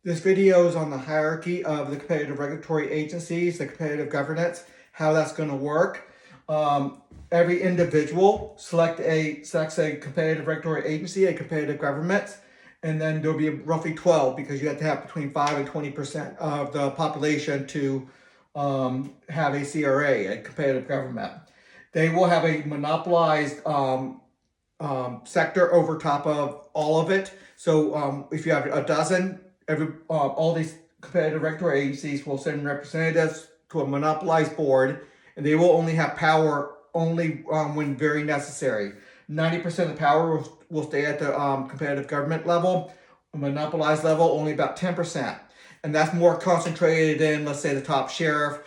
This video is on the hierarchy of the competitive regulatory agencies, the competitive governance, how that's going to work. Every individual selects a competitive regulatory agency, a competitive government, and then there'll be roughly 12 because you have to have between 5 and 20% of the population to have a CRA, a competitive government. They will have a monopolized sector over top of all of it. So if you have a dozen, all these competitive regulatory agencies will send representatives to a monopolized board, and they will only have power only when very necessary. 90% of the power will stay at the competitive government level. Monopolized level, only about 10%. And that's more concentrated in, let's say, the top sheriff,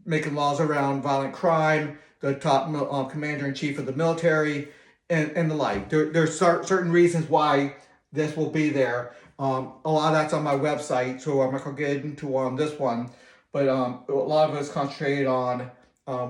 making laws around violent crime, the top commander-in-chief of the military, and the like. There's certain reasons why this will be there. A lot of that's on my website, so I'm not going to get into this one. But a lot of it is concentrated on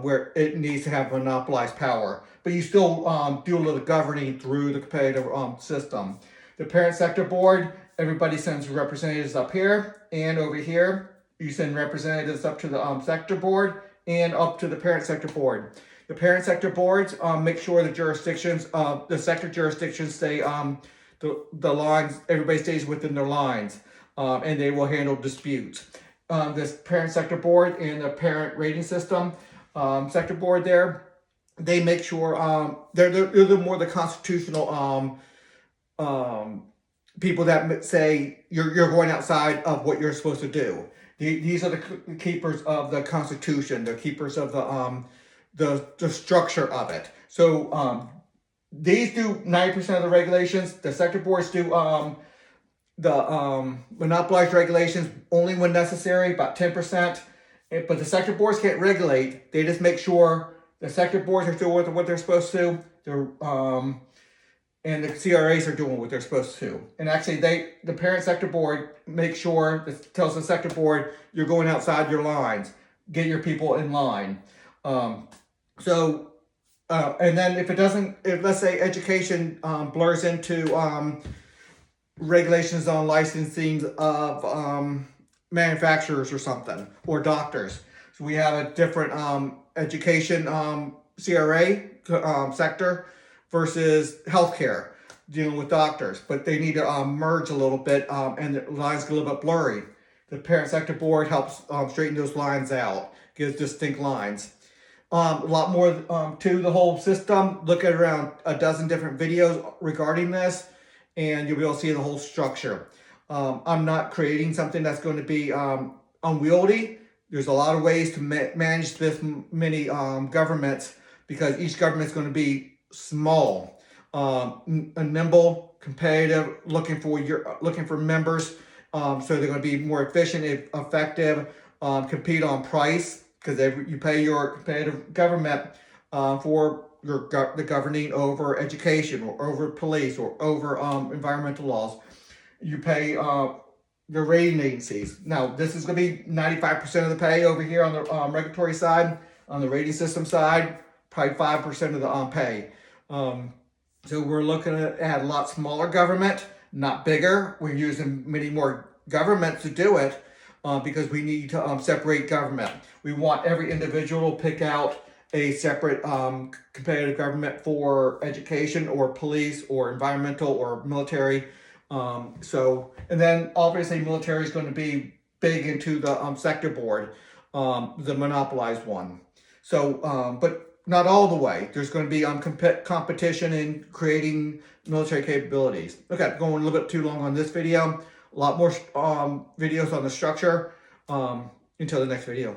where it needs to have monopolized power. But you still do a little governing through the competitive system. The parent sector board, everybody sends representatives up here and over here. You send representatives up to the sector board and up to the parent sector board. The parent sector boards make sure the jurisdictions, the sector jurisdictions stay the lines, everybody stays within their lines, and they will handle disputes. This parent sector board and the parent rating system sector board there, they make sure they're the more the constitutional people that say you're going outside of what you're supposed to do. These are the keepers of the Constitution, the keepers of the structure of it. So these do 90% of the regulations. The sector boards do the monopolized regulations only when necessary, about 10%. But the sector boards can't regulate. They just make sure the sector boards are doing what they're supposed to. And the CRAs are doing what they're supposed to. And actually, the parent sector board makes sure, tells the sector board, you're going outside your lines. Get your people in line. And then if let's say education blurs into regulations on licensing of manufacturers or something, or doctors. So we have a different education CRA sector versus healthcare, dealing with doctors, but they need to merge a little bit, and the lines get a little bit blurry. The parent sector board helps straighten those lines out, gives distinct lines. A lot more to the whole system. Look at around a dozen different videos regarding this, and you'll be able to see the whole structure. I'm not creating something that's going to be unwieldy. There's a lot of ways to manage this many governments, because each government is going to be small, nimble, competitive, looking for members. So they're going to be more efficient, effective, compete on price, because you pay your competitive government for the governing over education or over police or over environmental laws. You pay the rating agencies. Now, this is going to be 95% of the pay over here on the regulatory side. On the rating system side, probably 5% of the pay. So we're looking at a lot smaller government, not bigger. We're using many more governments to do it because we need to separate government. We want every individual to pick out a separate competitive government for education or police or environmental or military. And then obviously military is going to be big into the sector board, the monopolized one. So, but not all the way. There's going to be competition in creating military capabilities. Okay, going a little bit too long on this video. A lot more videos on the structure. Until the next video.